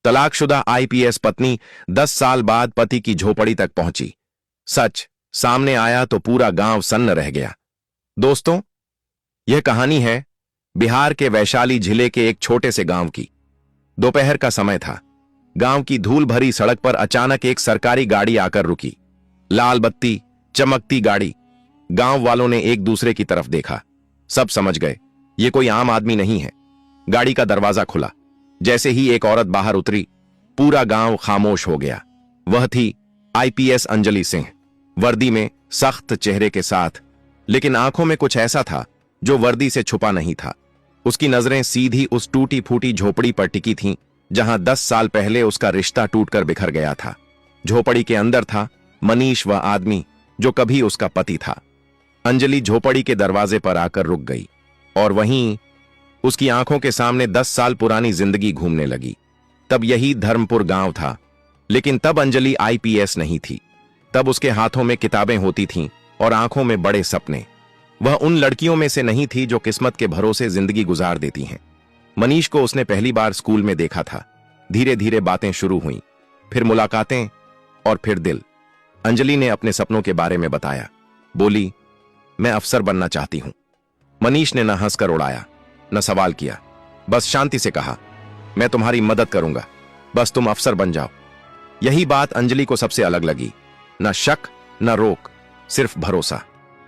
तलाकशुदा आईपीएस पत्नी 10 साल बाद पति की झोपड़ी तक पहुंची। सच सामने आया तो पूरा गांव सन्न रह गया। दोस्तों, यह कहानी है बिहार के वैशाली जिले के एक छोटे से गांव की। दोपहर का समय था। गांव की धूल भरी सड़क पर अचानक एक सरकारी गाड़ी आकर रुकी। लाल बत्ती, चमकती गाड़ी। गांव वालों ने एक दूसरे की तरफ देखा। सब समझ गए ये कोई आम आदमी नहीं है। गाड़ी का दरवाजा खुला। जैसे ही एक औरत बाहर उतरी, पूरा गांव खामोश हो गया। वह थी आईपीएस अंजलि सिंह, वर्दी में, सख्त चेहरे के साथ, लेकिन आंखों में कुछ ऐसा था जो वर्दी से छुपा नहीं था। उसकी नजरें सीधी उस टूटी फूटी झोपड़ी पर टिकी थीं जहां 10 साल पहले उसका रिश्ता टूटकर बिखर गया था। झोपड़ी के अंदर था मनीष, वह आदमी जो कभी उसका पति था। अंजलि झोपड़ी के दरवाजे पर आकर रुक गई और वहीं उसकी आंखों के सामने 10 साल पुरानी जिंदगी घूमने लगी। तब यही धर्मपुर गांव था, लेकिन तब अंजलि आईपीएस नहीं थी। तब उसके हाथों में किताबें होती थीं और आंखों में बड़े सपने। वह उन लड़कियों में से नहीं थी जो किस्मत के भरोसे जिंदगी गुजार देती हैं। मनीष को उसने पहली बार स्कूल में देखा था। धीरे धीरे बातें शुरू हुईं, फिर मुलाकातें और फिर दिल। अंजलि ने अपने सपनों के बारे में बताया। बोली, मैं अफसर बनना चाहती हूं। मनीष ने न हंसकर उड़ाया न सवाल किया, बस शांति से कहा, मैं तुम्हारी मदद करूंगा, बस तुम अफसर बन जाओ। यही बात अंजलि को सबसे अलग लगी। न शक न रोक, सिर्फ भरोसा।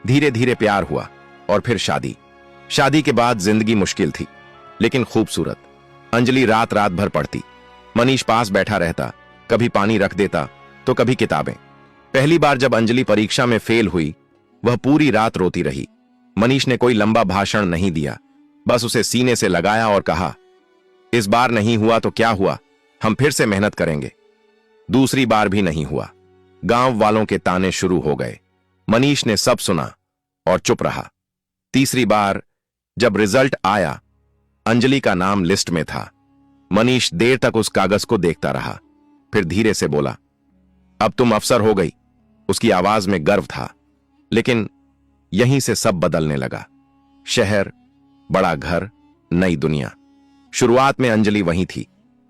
धीरे धीरे प्यार हुआ और फिर शादी। शादी के बाद जिंदगी मुश्किल थी लेकिन खूबसूरत। अंजलि रात रात भर पढ़ती। मनीष पास बैठा रहता, कभी पानी रख देता तो कभी किताबें। पहली बार जब अंजलि परीक्षा में फेल हुई, वह पूरी रात रोती रही। मनीष ने कोई लंबा भाषण नहीं दिया, बस उसे सीने से लगाया और कहा, इस बार नहीं हुआ तो क्या हुआ, हम फिर से मेहनत करेंगे। दूसरी बार भी नहीं हुआ। गांव वालों के ताने शुरू हो गए। मनीष ने सब सुना और चुप रहा। तीसरी बार जब रिजल्ट आया, अंजलि का नाम लिस्ट में था। मनीष देर तक उस कागज को देखता रहा, फिर धीरे से बोला, अब तुम अफसर हो गई। उसकी आवाज में गर्व था। लेकिन यहीं से सब बदलने लगा। शहर, बड़ा घर, नई दुनिया। शुरुआत में अंजलि वहीं थी,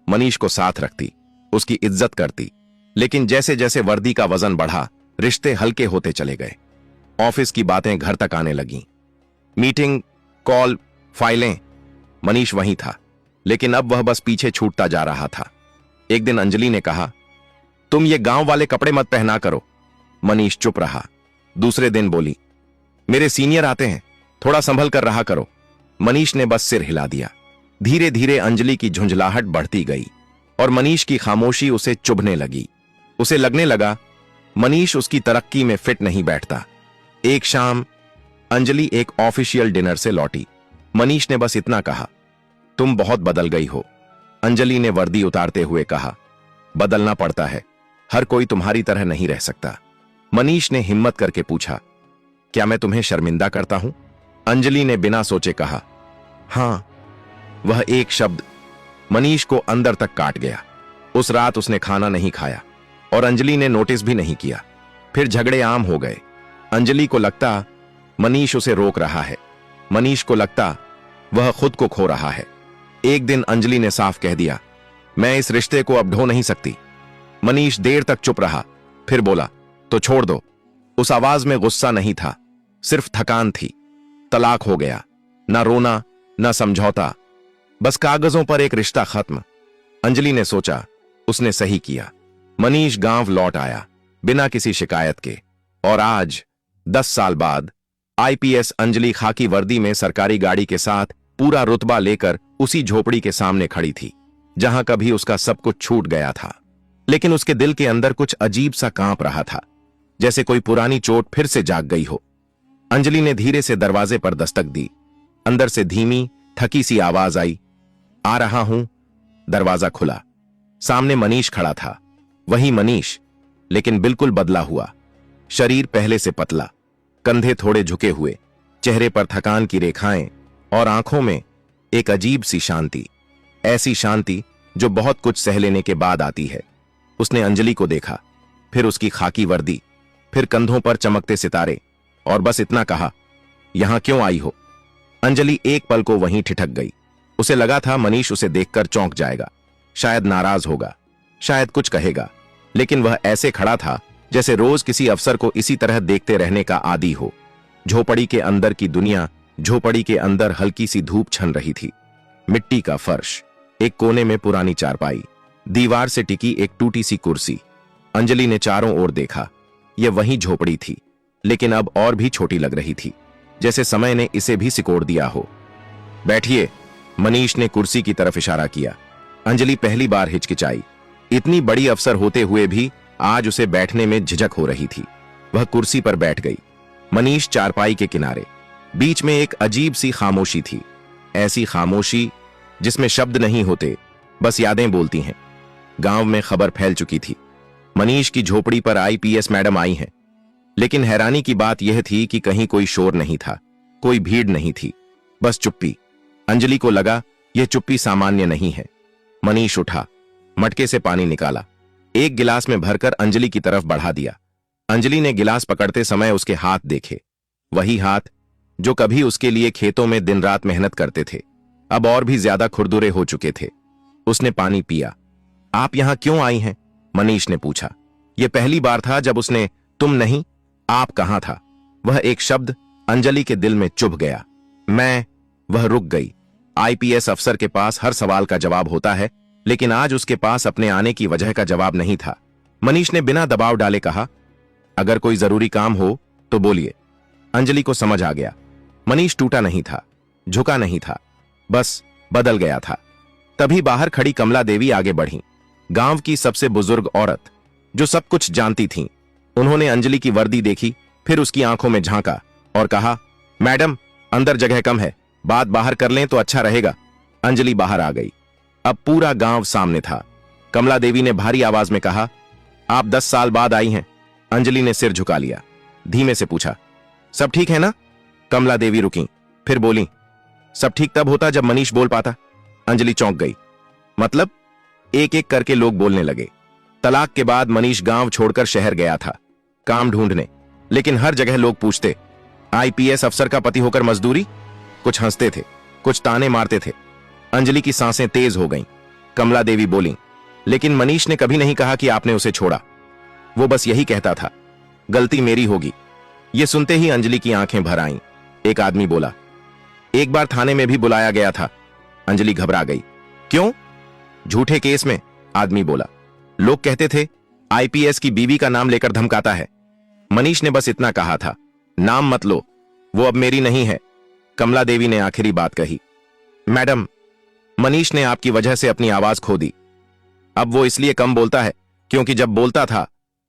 मनीष को साथ रखती, उसकी इज्जत करती। लेकिन जैसे जैसे वर्दी का वजन बढ़ा, रिश्ते हल्के होते चले गए। ऑफिस की बातें घर तक आने लगीं। मीटिंग, कॉल, फाइलें। मनीष वहीं था, लेकिन अब वह बस पीछे छूटता जा रहा था। एक दिन अंजलि ने कहा, तुम ये गांव वाले कपड़े मत पहना करो। मनीष चुप रहा। दूसरे दिन बोली, मेरे सीनियर आते हैं, थोड़ा संभल कर रहा करो। मनीष ने बस सिर हिला दिया। धीरे धीरे अंजलि की झुंझलाहट बढ़ती गई और मनीष की खामोशी उसे चुभने लगी। उसे लगने लगा मनीष उसकी तरक्की में फिट नहीं बैठता। एक शाम अंजलि एक ऑफिशियल डिनर से लौटी। मनीष ने बस इतना कहा, तुम बहुत बदल गई हो। अंजलि ने वर्दी उतारते हुए कहा, बदलना पड़ता है, हर कोई तुम्हारी तरह नहीं रह सकता। मनीष ने हिम्मत करके पूछा, क्या मैं तुम्हें शर्मिंदा करता हूं? अंजलि ने बिना सोचे कहा, हां। वह एक शब्द मनीष को अंदर तक काट गया। उस रात उसने खाना नहीं खाया और अंजलि ने नोटिस भी नहीं किया। फिर झगड़े आम हो गए। अंजलि को लगता मनीष उसे रोक रहा है, मनीष को लगता वह खुद को खो रहा है। एक दिन अंजलि ने साफ कह दिया, मैं इस रिश्ते को अब ढो नहीं सकती। मनीष देर तक चुप रहा, फिर बोला, तो छोड़ दो। उस आवाज में गुस्सा नहीं था, सिर्फ थकान थी। तलाक हो गया, ना रोना ना समझौता, बस कागजों पर एक रिश्ता खत्म। अंजलि ने सोचा उसने सही किया। मनीष गांव लौट आया बिना किसी शिकायत के, और आज 10 साल बाद आईपीएस अंजलि खाकी वर्दी में सरकारी गाड़ी के साथ पूरा रुतबा लेकर उसी झोपड़ी के सामने खड़ी थी जहां कभी उसका सब कुछ छूट गया था। लेकिन उसके दिल के अंदर कुछ अजीब सा कांप रहा था, जैसे कोई पुरानी चोट फिर से जाग गई हो। अंजलि ने धीरे से दरवाजे पर दस्तक दी। अंदर से धीमी थकी सी आवाज आई, आ रहा हूं। दरवाजा खुला। सामने मनीष खड़ा था। वही मनीष, लेकिन बिल्कुल बदला हुआ। शरीर पहले से पतला, कंधे थोड़े झुके हुए, चेहरे पर थकान की रेखाएं और आंखों में एक अजीब सी शांति। ऐसी शांति जो बहुत कुछ सह लेने के बाद आती है। उसने अंजलि को देखा, फिर उसकी खाकी वर्दी, फिर कंधों पर चमकते सितारे, और बस इतना कहा, यहां क्यों आई हो? अंजलि एक पल को वहीं ठिठक गई। उसे लगा था मनीष उसे देखकर चौंक जाएगा, शायद नाराज होगा, शायद कुछ कहेगा, लेकिन वह ऐसे खड़ा था जैसे रोज किसी अफसर को इसी तरह देखते रहने का आदी हो। झोपड़ी के अंदर की दुनिया, झोपड़ी के अंदर हल्की सी धूप छन रही थी। मिट्टी का फर्श, एक कोने में पुरानी चारपाई, दीवार से टिकी एक टूटी सी कुर्सी। अंजलि ने चारों ओर देखा। यह वही झोपड़ी थी, लेकिन अब और भी छोटी लग रही थी, जैसे समय ने इसे भी सिकोड़ दिया हो। बैठिए, मनीष ने कुर्सी की तरफ इशारा किया। अंजलि पहली बार हिचकिचाई। इतनी बड़ी अफसर होते हुए भी आज उसे बैठने में झिझक हो रही थी। वह कुर्सी पर बैठ गई। मनीष चारपाई के किनारे। बीच में एक अजीब सी खामोशी थी, ऐसी खामोशी जिसमें शब्द नहीं होते, बस यादें बोलती हैं। गांव में खबर फैल चुकी थी, मनीष की झोपड़ी पर आईपीएस मैडम आई हैं। लेकिन हैरानी की बात यह थी कि कहीं कोई शोर नहीं था, कोई भीड़ नहीं थी, बस चुप्पी। अंजलि को लगा यह चुप्पी सामान्य नहीं है। मनीष उठा, मटके से पानी निकाला, एक गिलास में भरकर अंजलि की तरफ बढ़ा दिया। अंजलि ने गिलास पकड़ते समय उसके हाथ देखे, वही हाथ जो कभी उसके लिए खेतों में दिन रात मेहनत करते थे, अब और भी ज्यादा खुरदुरे हो चुके थे। उसने पानी पिया। आप यहां क्यों आई हैं? मनीष ने पूछा। यह पहली बार था जब उसने तुम नहीं, आप कहां था। वह एक शब्द अंजलि के दिल में चुभ गया। मैं। वह रुक गई। आईपीएस अफसर के पास हर सवाल का जवाब होता है, लेकिन आज उसके पास अपने आने की वजह का जवाब नहीं था। मनीष ने बिना दबाव डाले कहा, अगर कोई जरूरी काम हो तो बोलिए। अंजलि को समझ आ गया, मनीष टूटा नहीं था, झुका नहीं था, बस बदल गया था। तभी बाहर खड़ी कमला देवी आगे बढ़ी, गांव की सबसे बुजुर्ग औरत, जो सब कुछ जानती थीं। उन्होंने अंजलि की वर्दी देखी, फिर उसकी आंखों में झांका और कहा, मैडम, अंदर जगह कम है, बात बाहर कर लें तो अच्छा रहेगा। अंजलि बाहर आ गई। अब पूरा गांव सामने था। कमला देवी ने भारी आवाज में कहा, आप 10 साल बाद आई हैं। अंजलि ने सिर झुका लिया, धीमे से पूछा, सब ठीक है ना? कमला देवी रुकी, फिर बोली, सब ठीक तब होता जब मनीष बोल पाता। अंजलि चौंक गई। मतलब? एक एक करके लोग बोलने लगे। तलाक के बाद मनीष गांव छोड़कर शहर गया था काम ढूंढने, लेकिन हर जगह लोग पूछते, आईपीएस अफसर का पति होकर मजदूरी? कुछ हंसते थे, कुछ ताने मारते थे। अंजलि की सांसें तेज हो गईं। कमला देवी बोली, लेकिन मनीष ने कभी नहीं कहा कि आपने उसे छोड़ा। वो बस यही कहता था, गलती मेरी होगी। ये सुनते ही अंजलि की आंखें भर आईं। एक आदमी बोला, एक बार थाने में भी बुलाया गया था। अंजलि घबरा गई। क्यों? झूठे केस में, आदमी बोला। लोग कहते थे आईपीएस की बीवी का नाम लेकर धमकाता है। मनीष ने बस इतना कहा था, नाम मत लो, वो अब मेरी नहीं है। कमला देवी ने आखिरी बात कही, मैडम, मनीष ने आपकी वजह से अपनी आवाज खो दी। अब वो इसलिए कम बोलता है क्योंकि जब बोलता था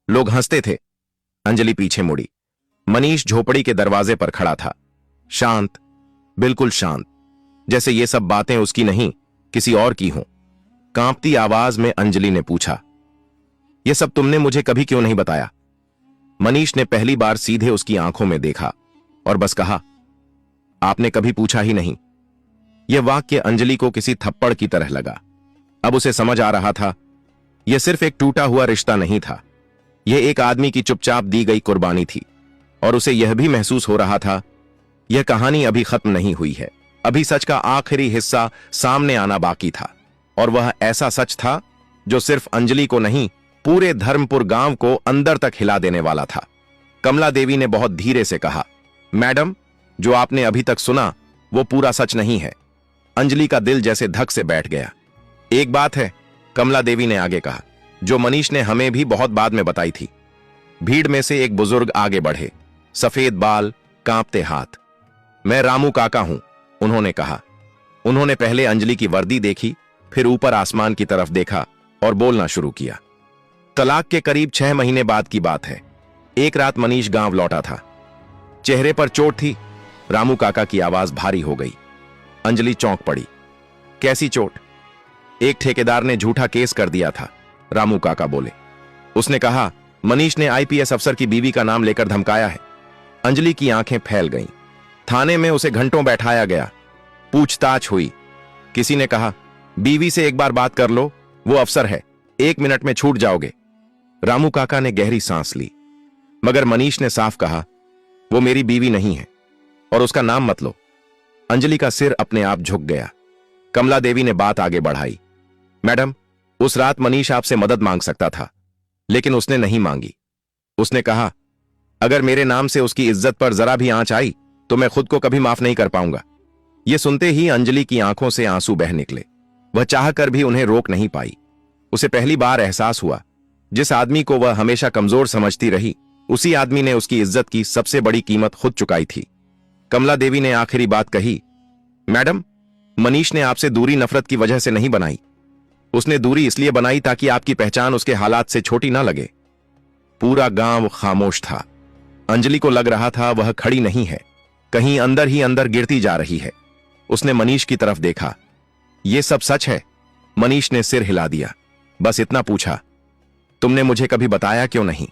लोग हंसते थे। अंजलि पीछे मुड़ी। मनीष झोपड़ी के दरवाजे पर खड़ा था, शांत, बिल्कुल शांत, जैसे ये सब बातें उसकी नहीं किसी और की हों। कांपती आवाज में अंजलि ने पूछा, यह सब तुमने मुझे कभी क्यों नहीं बताया? मनीष ने पहली बार सीधे उसकी आंखों में देखा और बस कहा, आपने कभी पूछा ही नहीं। यह वाक्य अंजलि को किसी थप्पड़ की तरह लगा। अब उसे समझ आ रहा था, यह सिर्फ एक टूटा हुआ रिश्ता नहीं था, यह एक आदमी की चुपचाप दी गई कुर्बानी थी। और उसे यह भी महसूस हो रहा था, यह कहानी अभी खत्म नहीं हुई है, अभी सच का आखिरी हिस्सा सामने आना बाकी था। और वह ऐसा सच था जो सिर्फ अंजलि को नहीं, पूरे धर्मपुर गांव को अंदर तक हिला देने वाला था। कमला देवी ने बहुत धीरे से कहा, मैडम, जो आपने अभी तक सुना वो पूरा सच नहीं है। अंजलि का दिल जैसे धक से बैठ गया। एक बात है, कमला देवी ने आगे कहा, जो मनीष ने हमें भी बहुत बाद में बताई थी। भीड़ में से एक बुजुर्ग आगे बढ़े, सफेद बाल, कांपते हाथ। मैं रामू काका हूं, उन्होंने कहा। उन्होंने पहले अंजलि की वर्दी देखी, फिर ऊपर आसमान की तरफ देखा और बोलना शुरू किया। तलाक के करीब 6 महीने बाद की बात है। एक रात मनीष गांव लौटा था। चेहरे पर चोट थी। रामू काका की आवाज भारी हो गई। अंजलि चौंक पड़ी। कैसी चोट? एक ठेकेदार ने झूठा केस कर दिया था, रामू काका बोले। उसने कहा, मनीष ने आईपीएस अफसर की बीवी का नाम लेकर धमकाया है। अंजलि की आंखें फैल गईं। थाने में उसे घंटों बैठाया गया, पूछताछ हुई। किसी ने कहा, बीवी से एक बार बात कर लो, वो अफसर है, 1 मिनट में छूट जाओगे। रामू काका ने गहरी सांस ली। मगर मनीष ने साफ कहा, वो मेरी बीवी नहीं है और उसका नाम मत लो। अंजलि का सिर अपने आप झुक गया। कमला देवी ने बात आगे बढ़ाई, मैडम, उस रात मनीष आपसे मदद मांग सकता था, लेकिन उसने नहीं मांगी। उसने कहा, अगर मेरे नाम से उसकी इज्जत पर जरा भी आंच आई तो मैं खुद को कभी माफ नहीं कर पाऊंगा। यह सुनते ही अंजलि की आंखों से आंसू बह निकले। वह चाहकर भी उन्हें रोक नहीं पाई। उसे पहली बार एहसास हुआ, जिस आदमी को वह हमेशा कमजोर समझती रही, उसी आदमी ने उसकी इज्जत की सबसे बड़ी कीमत खुद चुकाई थी। कमला देवी ने आखिरी बात कही, मैडम, मनीष ने आपसे दूरी नफरत की वजह से नहीं बनाई। उसने दूरी इसलिए बनाई ताकि आपकी पहचान उसके हालात से छोटी ना लगे। पूरा गांव खामोश था। अंजलि को लग रहा था वह खड़ी नहीं है, कहीं अंदर ही अंदर गिरती जा रही है। उसने मनीष की तरफ देखा। यह सब सच है? मनीष ने सिर हिला दिया। बस इतना पूछा, तुमने मुझे कभी बताया क्यों नहीं?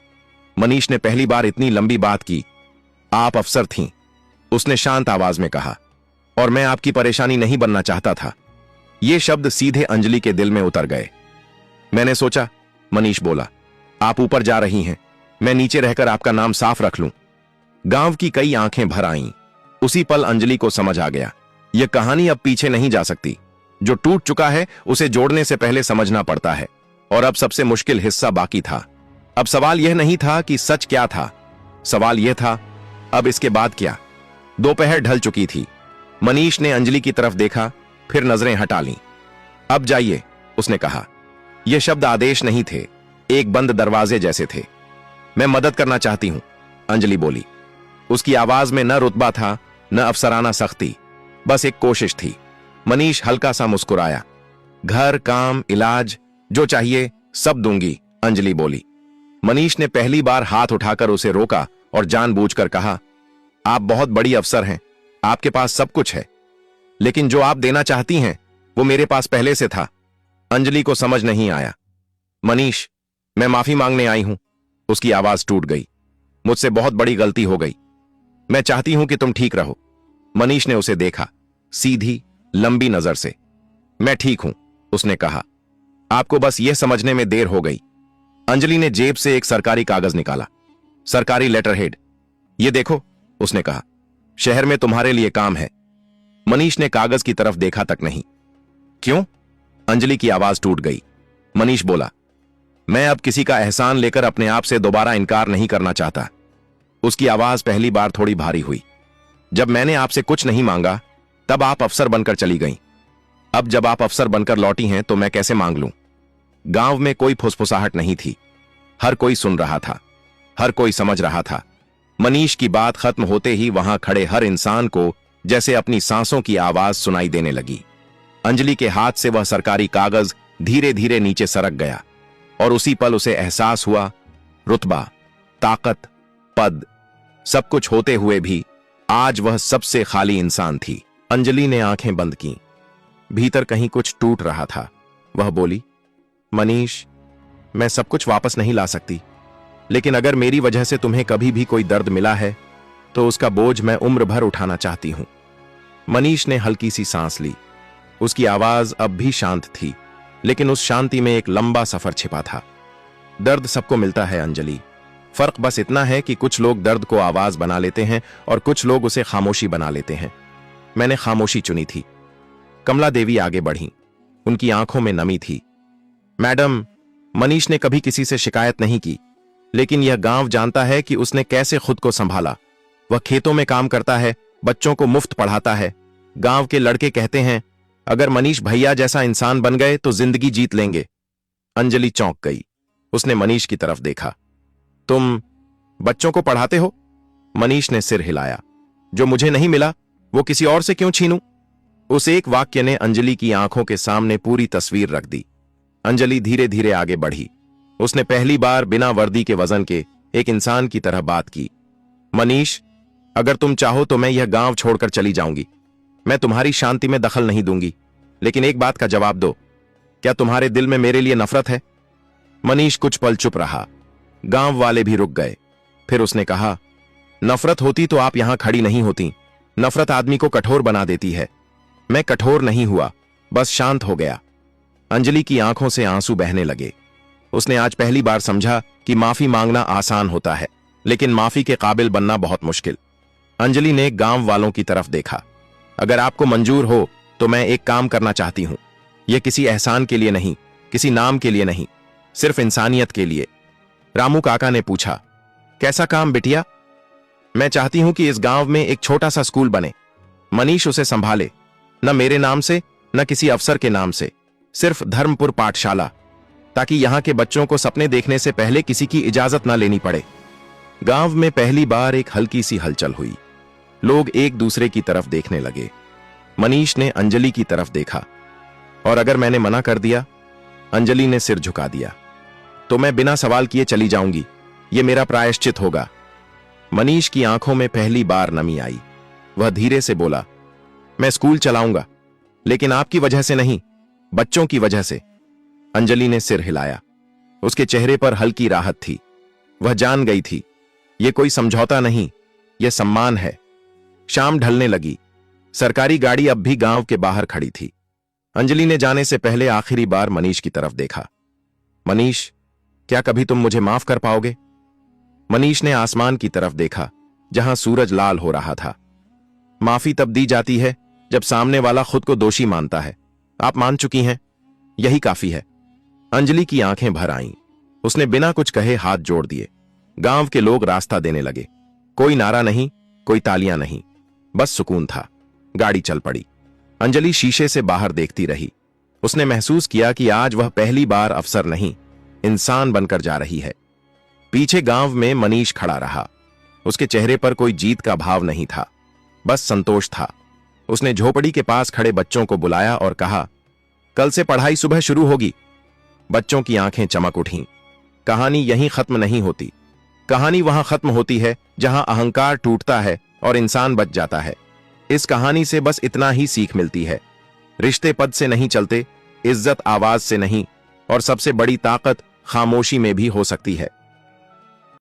मनीष ने पहली बार इतनी लंबी बात की। आप अफसर थीं, उसने शांत आवाज में कहा, और मैं आपकी परेशानी नहीं बनना चाहता था। ये शब्द सीधे अंजलि के दिल में उतर गए। मैंने सोचा, मनीष बोला, आप ऊपर जा रही हैं, मैं नीचे रहकर आपका नाम साफ रख लूं। गांव की कई आंखें भर आईं। उसी पल अंजलि को समझ आ गया, यह कहानी अब पीछे नहीं जा सकती। जो टूट चुका है उसे जोड़ने से पहले समझना पड़ता है। और अब सबसे मुश्किल हिस्सा बाकी था। अब सवाल यह नहीं था कि सच क्या था, सवाल यह था, अब इसके बाद क्या? दोपहर ढल चुकी थी। मनीष ने अंजलि की तरफ देखा, फिर नजरें हटा लीं। अब जाइए, उसने कहा। यह शब्द आदेश नहीं थे, एक बंद दरवाजे जैसे थे। मैं मदद करना चाहती हूं, अंजलि बोली। उसकी आवाज में न रुतबा था, न अफसराना सख्ती, बस एक कोशिश थी। मनीष हल्का सा मुस्कुराया। घर, काम, इलाज, जो चाहिए सब दूंगी, अंजलि बोली। मनीष ने पहली बार हाथ उठाकर उसे रोका और जानबूझकर कहा, आप बहुत बड़ी अफसर हैं, आपके पास सब कुछ है, लेकिन जो आप देना चाहती हैं वो मेरे पास पहले से था। अंजलि को समझ नहीं आया। मनीष, मैं माफी मांगने आई हूं। उसकी आवाज टूट गई। मुझसे बहुत बड़ी गलती हो गई। मैं चाहती हूं कि तुम ठीक रहो। मनीष ने उसे देखा, सीधी लंबी नजर से। मैं ठीक हूं, उसने कहा। आपको बस यह समझने में देर हो गई। अंजलि ने जेब से एक सरकारी कागज निकाला। सरकारी लेटर हेड, ये देखो, उसने कहा। शहर में तुम्हारे लिए काम है। मनीष ने कागज की तरफ देखा तक नहीं। क्यों? अंजलि की आवाज टूट गई। मनीष बोला, मैं अब किसी का एहसान लेकर अपने आप से दोबारा इनकार नहीं करना चाहता। उसकी आवाज पहली बार थोड़ी भारी हुई। जब मैंने आपसे कुछ नहीं मांगा तब आप अफसर बनकर चली गईं। अब जब आप अफसर बनकर लौटी हैं तो मैं कैसे मांग लूं? गांव में कोई फुसफुसाहट नहीं थी। हर कोई सुन रहा था, हर कोई समझ रहा था। मनीष की बात खत्म होते ही वहां खड़े हर इंसान को जैसे अपनी सांसों की आवाज सुनाई देने लगी। अंजलि के हाथ से वह सरकारी कागज धीरे धीरे नीचे सरक गया और उसी पल उसे एहसास हुआ, रुतबा, ताकत, पद, सब कुछ होते हुए भी आज वह सबसे खाली इंसान थी। अंजलि ने आंखें बंद की। भीतर कहीं कुछ टूट रहा था। वह बोली, मनीष, मैं सब कुछ वापस नहीं ला सकती, लेकिन अगर मेरी वजह से तुम्हें कभी भी कोई दर्द मिला है तो उसका बोझ मैं उम्र भर उठाना चाहती हूं। मनीष ने हल्की सी सांस ली। उसकी आवाज अब भी शांत थी, लेकिन उस शांति में एक लंबा सफर छिपा था। दर्द सबको मिलता है अंजलि, फर्क बस इतना है कि कुछ लोग दर्द को आवाज बना लेते हैं और कुछ लोग उसे खामोशी बना लेते हैं। मैंने खामोशी चुनी थी। कमला देवी आगे बढ़ी। उनकी आंखों में नमी थी। मैडम, मनीष ने कभी किसी से शिकायत नहीं की, लेकिन यह गांव जानता है कि उसने कैसे खुद को संभाला। वह खेतों में काम करता है, बच्चों को मुफ्त पढ़ाता है। गांव के लड़के कहते हैं, अगर मनीष भैया जैसा इंसान बन गए तो जिंदगी जीत लेंगे। अंजलि चौंक गई। उसने मनीष की तरफ देखा। तुम बच्चों को पढ़ाते हो? मनीष ने सिर हिलाया। जो मुझे नहीं मिला वो किसी और से क्यों छीनूं? उस एक वाक्य ने अंजलि की आंखों के सामने पूरी तस्वीर रख दी। अंजलि धीरे धीरे आगे बढ़ी। उसने पहली बार बिना वर्दी के वजन के एक इंसान की तरह बात की। मनीष, अगर तुम चाहो तो मैं यह गांव छोड़कर चली जाऊंगी। मैं तुम्हारी शांति में दखल नहीं दूंगी, लेकिन एक बात का जवाब दो, क्या तुम्हारे दिल में मेरे लिए नफरत है? मनीष कुछ पल चुप रहा। गांव वाले भी रुक गए। फिर उसने कहा, नफरत होती तो आप यहां खड़ी नहीं होती। नफरत आदमी को कठोर बना देती है। मैं कठोर नहीं हुआ, बस शांत हो गया। अंजलि की आंखों से आंसू बहने लगे। उसने आज पहली बार समझा कि माफी मांगना आसान होता है, लेकिन माफी के काबिल बनना बहुत मुश्किल। अंजलि ने गांव वालों की तरफ देखा। अगर आपको मंजूर हो तो मैं एक काम करना चाहती हूं। यह किसी एहसान के लिए नहीं, किसी नाम के लिए नहीं, सिर्फ इंसानियत के लिए। रामू काका ने पूछा, कैसा काम बिटिया? मैं चाहती हूं कि इस गांव में एक छोटा सा स्कूल बने, मनीष उसे संभाले, न मेरे नाम से न किसी अफसर के नाम से, सिर्फ धर्मपुर पाठशाला, ताकि यहां के बच्चों को सपने देखने से पहले किसी की इजाजत न लेनी पड़े। गांव में पहली बार एक हल्की सी हलचल हुई। लोग एक दूसरे की तरफ देखने लगे। मनीष ने अंजलि की तरफ देखा, और अगर मैंने मना कर दिया? अंजलि ने सिर झुका दिया। तो मैं बिना सवाल किए चली जाऊंगी, यह मेरा प्रायश्चित होगा। मनीष की आंखों में पहली बार नमी आई। वह धीरे से बोला, मैं स्कूल चलाऊंगा, लेकिन आपकी वजह से नहीं, बच्चों की वजह से। अंजलि ने सिर हिलाया। उसके चेहरे पर हल्की राहत थी। वह जान गई थी, यह कोई समझौता नहीं, यह सम्मान है। शाम ढलने लगी। सरकारी गाड़ी अब भी गांव के बाहर खड़ी थी। अंजलि ने जाने से पहले आखिरी बार मनीष की तरफ देखा। मनीष, क्या कभी तुम मुझे माफ कर पाओगे? मनीष ने आसमान की तरफ देखा, जहां सूरज लाल हो रहा था। माफी तब दी जाती है जब सामने वाला खुद को दोषी मानता है। आप मान चुकी हैं, यही काफी है। अंजलि की आंखें भर आईं। उसने बिना कुछ कहे हाथ जोड़ दिए। गांव के लोग रास्ता देने लगे। कोई नारा नहीं, कोई तालियां नहीं, बस सुकून था। गाड़ी चल पड़ी। अंजलि शीशे से बाहर देखती रही। उसने महसूस किया कि आज वह पहली बार अफसर नहीं, इंसान बनकर जा रही है। पीछे गांव में मनीष खड़ा रहा। उसके चेहरे पर कोई जीत का भाव नहीं था, बस संतोष था। उसने झोपड़ी के पास खड़े बच्चों को बुलाया और कहा, कल से पढ़ाई सुबह शुरू होगी। बच्चों की आंखें चमक उठीं। कहानी यहीं खत्म नहीं होती। कहानी वहां खत्म होती है जहां अहंकार टूटता है और इंसान बच जाता है। इस कहानी से बस इतना ही सीख मिलती है, रिश्ते पद से नहीं चलते, इज्जत आवाज से नहीं, और सबसे बड़ी ताकत खामोशी में भी हो सकती है।